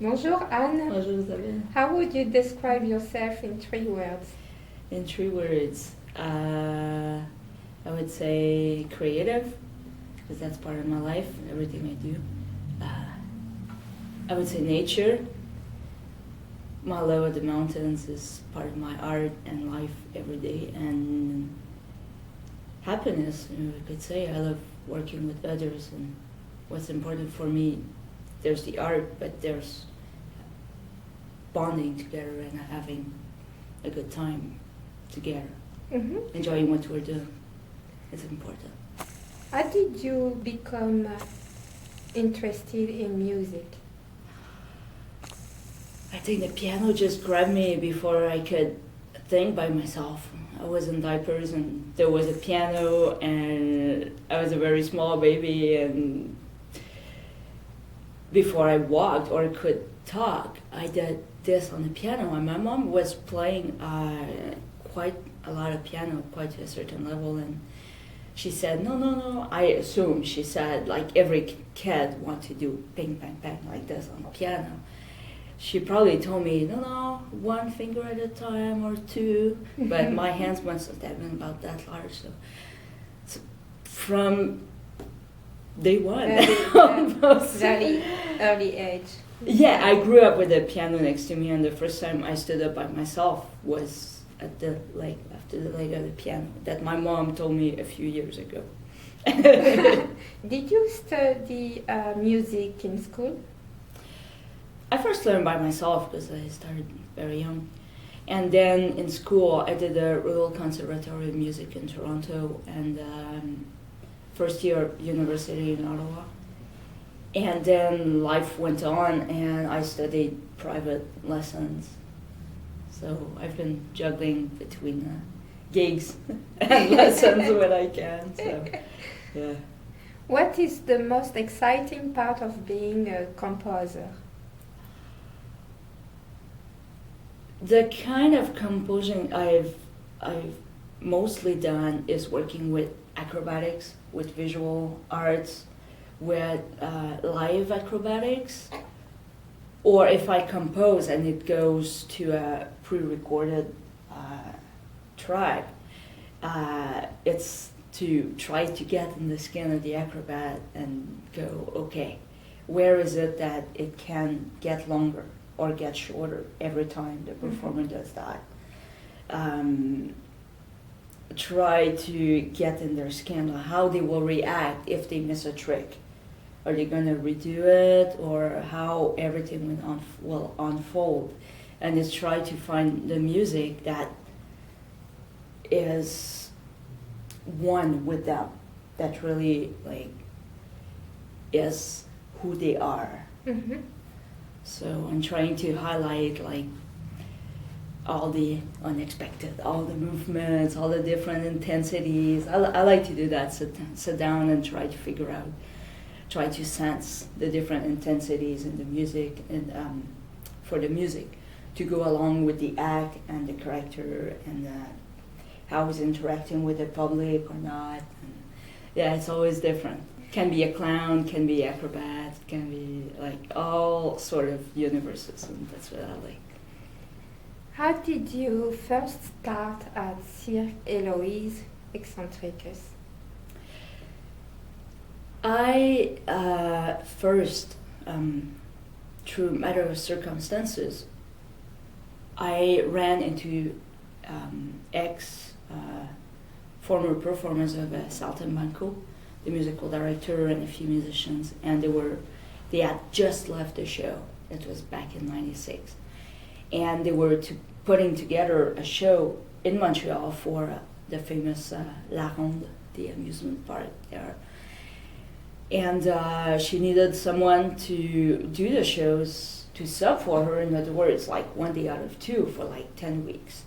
Bonjour Anne. Bonjour Isabelle. How would you describe yourself in 3 words? In 3 words, I would say creative, because that's part of my life, everything I do. I would say nature. My love of the mountains is part of my art and life every day. And happiness, I could say. I love working with others, and what's important for me, there's the art, but there's bonding together and having a good time together, enjoying what we're doing. It's important. How did you become interested in music? I think the piano just grabbed me before I could think by myself. I was in diapers and there was a piano and I was a very small baby, and before I walked or could talk, I did this on the piano, and my mom was playing quite a lot of piano, quite to a certain level, and she said, no, I assume she said, like every kid wants to do bang, bang, bang like this on the piano. She probably told me, no, one finger at a time or two, but my hands must have been about that large. So from day one, Very early age. Yeah, I grew up with a piano next to me, and the first time I stood up by myself was at the leg, after the leg of the piano, that my mom told me a few years ago. Did you study music in school? I first learned by myself because I started very young. And then in school, I did the Royal Conservatory of Music in Toronto, and first year university in Ottawa. And then life went on, and I studied private lessons. So I've been juggling between gigs and lessons when I can. So, yeah. What is the most exciting part of being a composer? The kind of composing I've mostly done is working with acrobatics, with visual arts, with live acrobatics, or if I compose and it goes to a pre-recorded track, it's to try to get in the skin of the acrobat and go, okay, where is it that it can get longer or get shorter every time the performer does that. Try to get in their skin, how they will react if they miss a trick. Are they going to redo it, or how everything will unfold? And just try to find the music that is one with them, that really is who they are. Mm-hmm. So I'm trying to highlight all the unexpected, all the movements, all the different intensities. I like to do that, sit down and try to figure out, try to sense the different intensities in the music, and for the music to go along with the act and the character, and how he's interacting with the public or not. And yeah, it's always different. Can be a clown, can be acrobat, can be all sort of universes, and that's what I like. How did you first start at Cirque Eloise Eccentricus? I first, through matter of circumstances, I ran into former performers of Saltimbanco, the musical director, and a few musicians, and they had just left the show. It was back in '96, and they were putting together a show in Montreal for the famous La Ronde, the amusement park there. And she needed someone to do the shows, to sub for her. In other words, 1 day out of 2 for 10 weeks,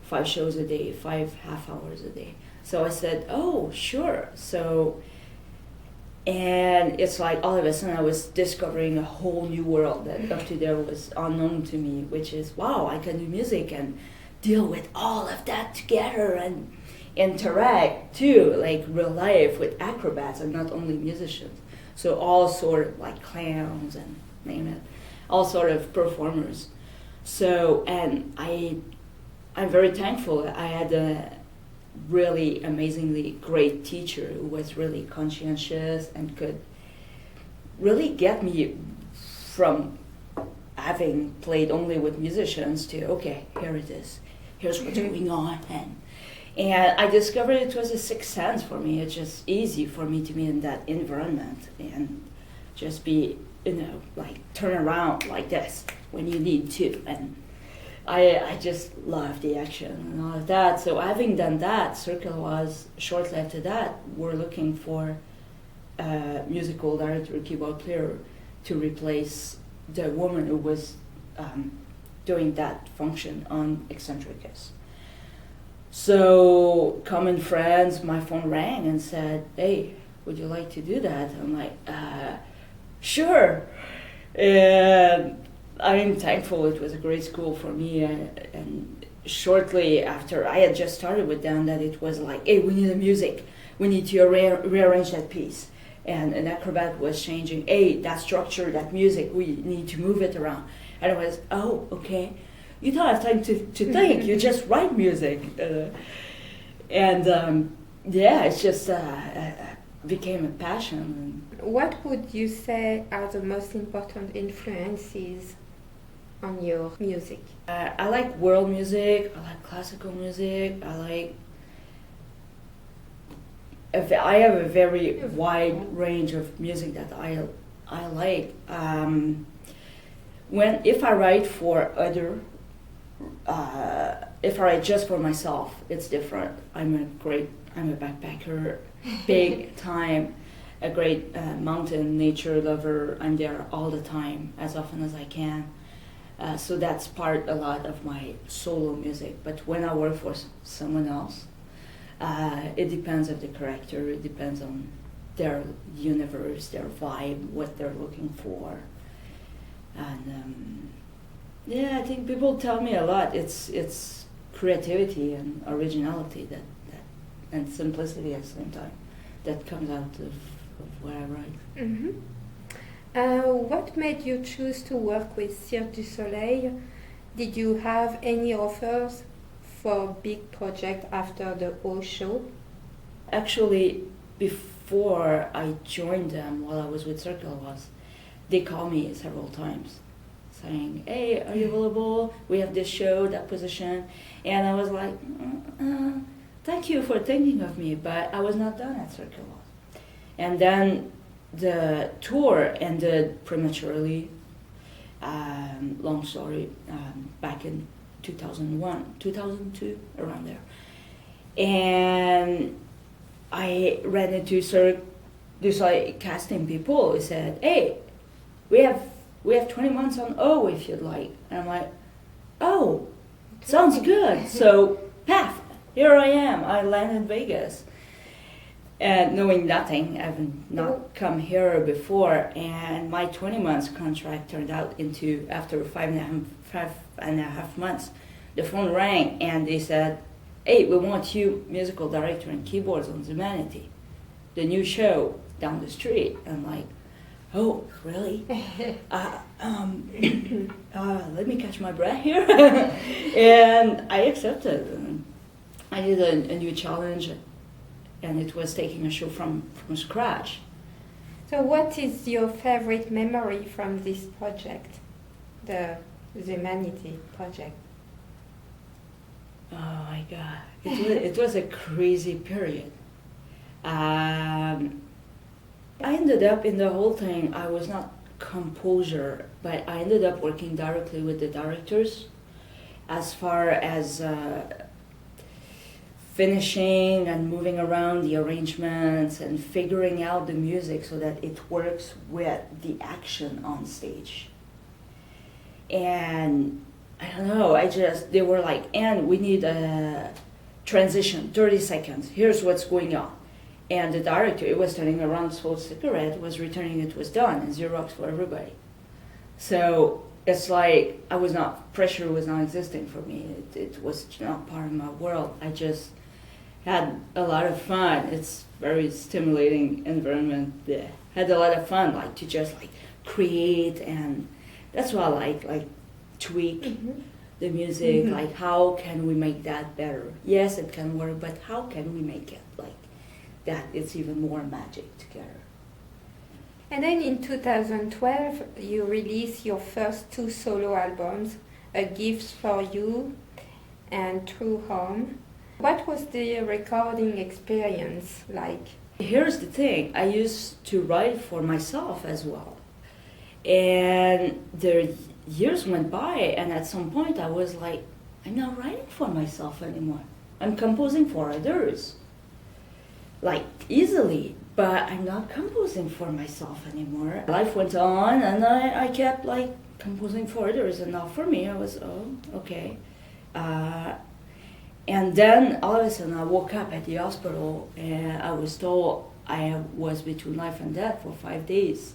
5 shows a day, 5 half hours a day. So I said, oh, sure. And it's all of a sudden I was discovering a whole new world that up to there was unknown to me, which is, wow, I can do music and deal with all of that together and interact too, real life with acrobats and not only musicians. So all sort of clowns and name it. all sort of performers. So, and I'm very thankful. I had a really amazingly great teacher who was really conscientious and could really get me from having played only with musicians to, okay, here it is, here's what's going on. And I discovered it was a sixth sense for me. It's just easy for me to be in that environment and just be, like turn around like this when you need to. And I just love the action and all of that. So having done that, Circle was, shortly after that, we're looking for a musical director, keyboard player to replace the woman who was doing that function on Eccentricus. So common friends, my phone rang and said, hey, would you like to do that? I'm like, sure. And I'm thankful. It was a great school for me. And shortly after I had just started with them, that it was like, hey, we need the music. We need to rearrange that piece. And an acrobat was changing, hey, that structure, that music, we need to move it around. And I was, oh, okay. You don't have time to think, you just write music. It's just became a passion. What would you say are the most important influences on your music? I like world music, I like classical music, I have a very wide range of music that I like. If I write for if I write just for myself, it's different. I'm a backpacker, big time, a great mountain nature lover. I'm there all the time, as often as I can. So that's a lot of my solo music. But when I work for someone else, it depends on the character, it depends on their universe, their vibe, what they're looking for. And I think people tell me a lot. It's creativity and originality that and simplicity at the same time that comes out of what I write. Mm-hmm. What made you choose to work with Cirque du Soleil? Did you have any offers for big project after the whole show? Actually, before I joined them, while I was with Circle, they called me several times saying, hey, are you available? We have this show, that position. And I was like, thank you for thinking of me, but I was not done at Circle. And then the tour ended prematurely, long story, back in 2001, 2002, around there. And I ran into Cirque du Soleil casting people who said, hey, we have 20 months on O if you'd like. And I'm like, oh, sounds good. So, here I am. I landed in Vegas. And knowing nothing, I've not come here before. And my 20 months contract turned out into, after five and a half months, the phone rang and they said, hey, we want you musical director and keyboards on Humanity, the new show down the street. I'm like, oh, really? Let me catch my breath here. And I accepted. And I did a new challenge, and it was taking a show from scratch. So what is your favorite memory from this project, the Humanity project? Oh my God, it was a crazy period. I ended up in the whole thing, I was not composer, but I ended up working directly with the directors as far as finishing and moving around the arrangements and figuring out the music so that it works with the action on stage. And I don't know, they were like, and we need a transition, 30 seconds, here's what's going on. And the director, it was turning around, smoked a cigarette, was returning it was done, and Xerox for everybody. So it's like, pressure was not existing for me. It was not part of my world. I just had a lot of fun. It's very stimulating environment. Yeah. Had a lot of fun, to just create, and That's what I like tweak Mm-hmm. the music, Mhm. like how can we make that better? Yes, it can work, but how can we make it like that it's even more magic together? And then in 2012, you released your first two solo albums, A Gift for You and True Home. What was the recording experience like? Here's the thing, I used to write for myself as well. And the years went by, and at some point I was like, I'm not writing for myself anymore. I'm composing for others. Like, easily, but I'm not composing for myself anymore. Life went on, and I kept, like, composing for others, and not for me. I was, oh, okay. And then, all of a sudden, I woke up at the hospital, and I was told I was between life and death for 5 days.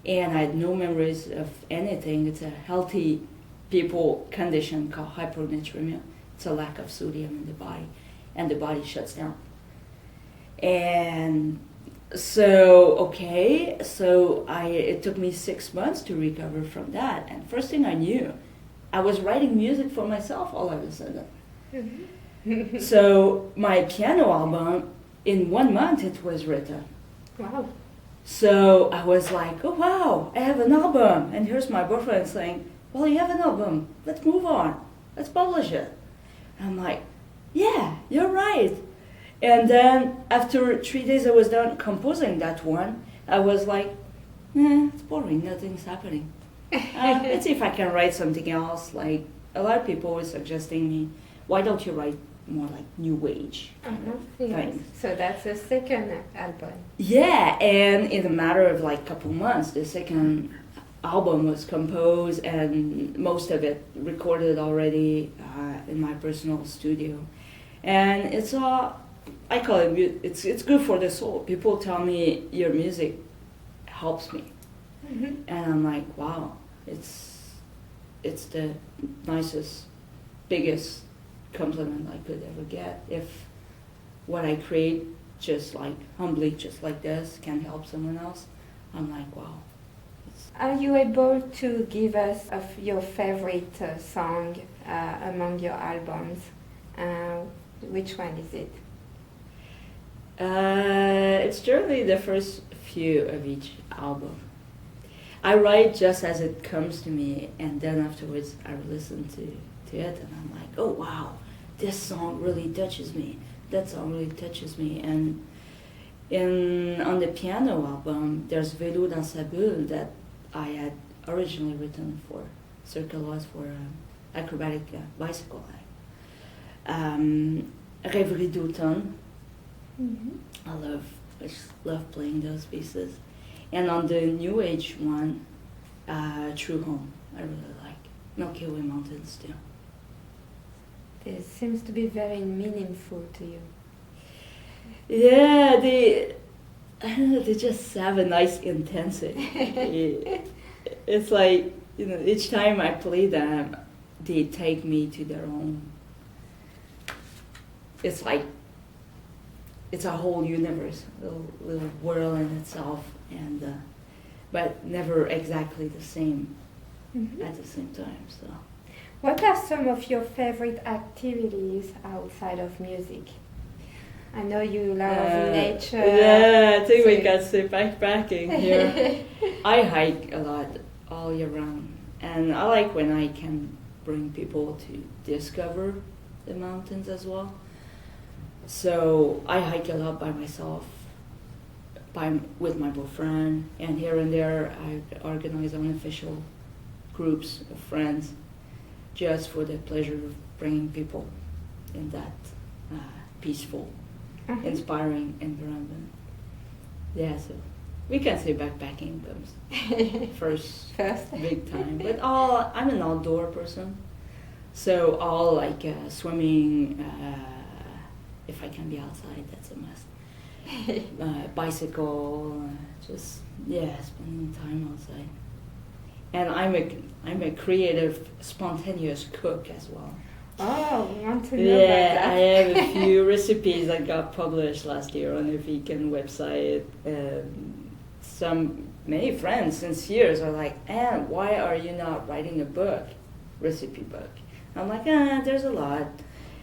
And I had no memories of anything. It's a healthy people condition called hyponatremia. It's a lack of sodium in the body, and the body shuts down. And so, okay, so it took me 6 months to recover from that. And first thing I knew, I was writing music for myself all of a sudden. Mm-hmm. So my piano album, in 1 month it was written. Wow. So I was like, oh wow, I have an album. And here's my boyfriend saying, well, you have an album, let's move on, let's publish it. And I'm like, yeah, you're right. And then after 3 days I was done composing that one, I was like, it's boring, nothing's happening. Let's see if I can write something else. Like, a lot of people were suggesting me, why don't you write more like new age kind of Yes. things? So that's the second album. Yeah, and in a matter of like couple months, the second album was composed and most of it recorded already in my personal studio. And it's all, I call it, it's good for the soul. People tell me your music helps me. Mm-hmm. And I'm like, wow, it's the nicest, biggest compliment I could ever get. If what I create, just like humbly, just like this, can help someone else, I'm like, wow. Are you able to give us of your favorite song among your albums? Which one is it? It's generally the first few of each album. I write just as it comes to me, and then afterwards I listen to it, and I'm like, oh wow, this song really touches me. That song really touches me. And on the piano album, there's Vélo dans sa bulle that I had originally written for Circle Laws for acrobatic bicycle. Rêverie d'automne. Mm-hmm. I just love playing those pieces. And on the New Age one, True Home, I really like. Milky Way Mountains too. It seems to be very meaningful to you. Yeah, I don't know, they just have a nice intensity. It's like, each time I play them, they take me to their own. It's like, it's a whole universe, a little world in itself, and but never exactly the same at the same time. So, what are some of your favorite activities outside of music? I know you love nature. Yeah, I think we so- can say backpacking here. I hike a lot all year round, and I like when I can bring people to discover the mountains as well. So I hike a lot by myself, with my boyfriend, and here and there I organize unofficial groups of friends just for the pleasure of bringing people in that peaceful, inspiring environment. Yeah, so we can say backpacking comes first big time. But I'm an outdoor person, so all like swimming, if I can be outside, that's a must. Bicycle, just spending time outside. And I'm a creative, spontaneous cook as well. Oh, we want to know about that. I have a few recipes that got published last year on a vegan website. Some many friends since years are like, Anne, why are you not writing a book, recipe book? I'm like, there's a lot.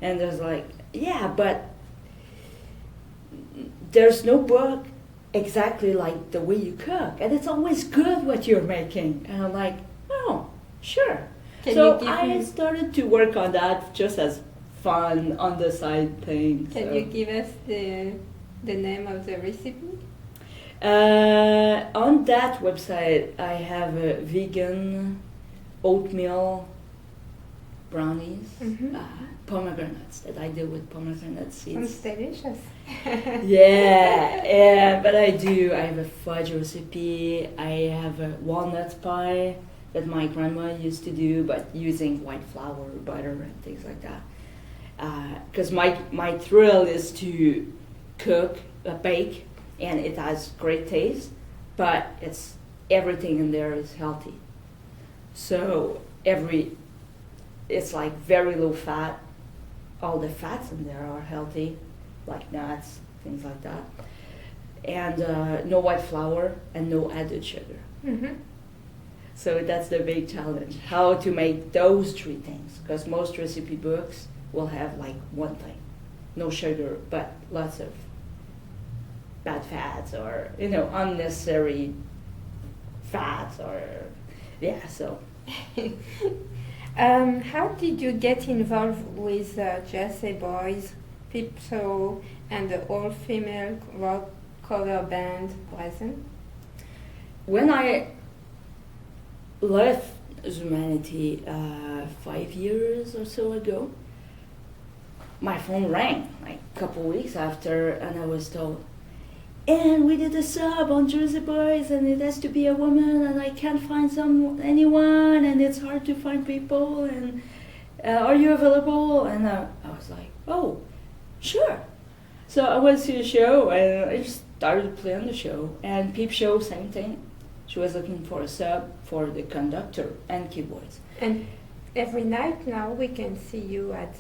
And there's like, yeah, but there's no book exactly like the way you cook. And it's always good what you're making. And I'm like, oh, sure. So I started to work on that just as fun on the side thing. Can you give us the name of the recipe? On that website, I have a vegan oatmeal brownies, pomegranates that I do with pomegranate seeds. Sounds delicious. Yeah, but I have a fudge recipe. I have a walnut pie that my grandma used to do, but using white flour, butter, and things like that. Because my thrill is to cook, bake, and it has great taste, but everything in there is healthy. So it's like very low fat. All the fats in there are healthy, like nuts, things like that. And no white flour and no added sugar. Mm-hmm. So that's the big challenge, how to make those three things. Because most recipe books will have like one thing, no sugar, but lots of bad fats or, unnecessary fats so. How did you get involved with Jersey Boys, Peep Show, and the all-female rock cover band Present? When I left Humanity 5 years or so ago, my phone rang like a couple weeks after, and I was told, and we did a sub on Jersey Boys, and it has to be a woman, and I can't find anyone, and it's hard to find people, and are you available? And I was like, oh, sure. So I went to the show, and I just started playing the show, and Peep Show, same thing. She was looking for a sub for the conductor and keyboards. And every night now we can see you at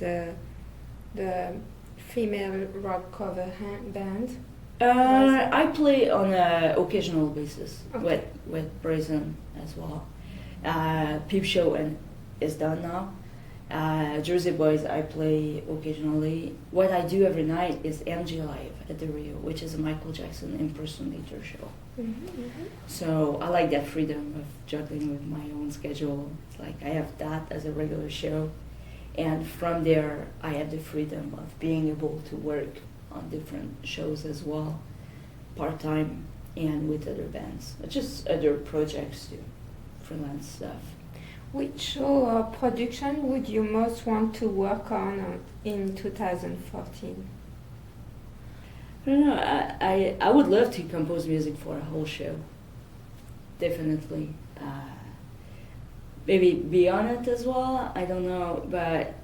the female rock cover band. I play on an occasional basis Okay. with Brazen as well. Peep Show is done now. Jersey Boys I play occasionally. What I do every night is MG Live at the Rio, which is a Michael Jackson impersonator show. Mm-hmm, mm-hmm. So I like that freedom of juggling with my own schedule. It's like I have that as a regular show, and from there I have the freedom of being able to work on different shows as well, part-time and with other bands, just other projects too, freelance stuff. Which show or production would you most want to work on in 2014? I don't know, I would love to compose music for a whole show, definitely. Maybe be on it as well, I don't know, but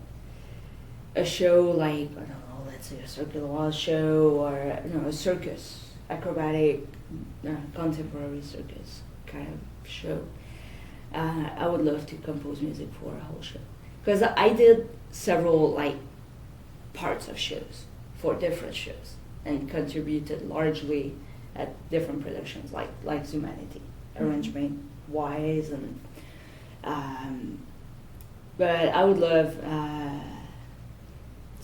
a show like, I don't know, let's say a circular wall show or a circus, acrobatic, contemporary circus kind of show. I would love to compose music for a whole show. Because I did several parts of shows for different shows and contributed largely at different productions like Humanity, arrangement wise and but I would love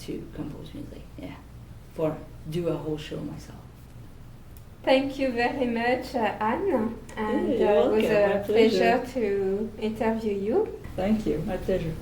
to compose music, do a whole show myself. Thank you very much, Anne, and You're it was welcome. a My pleasure to interview you. Thank you, my pleasure.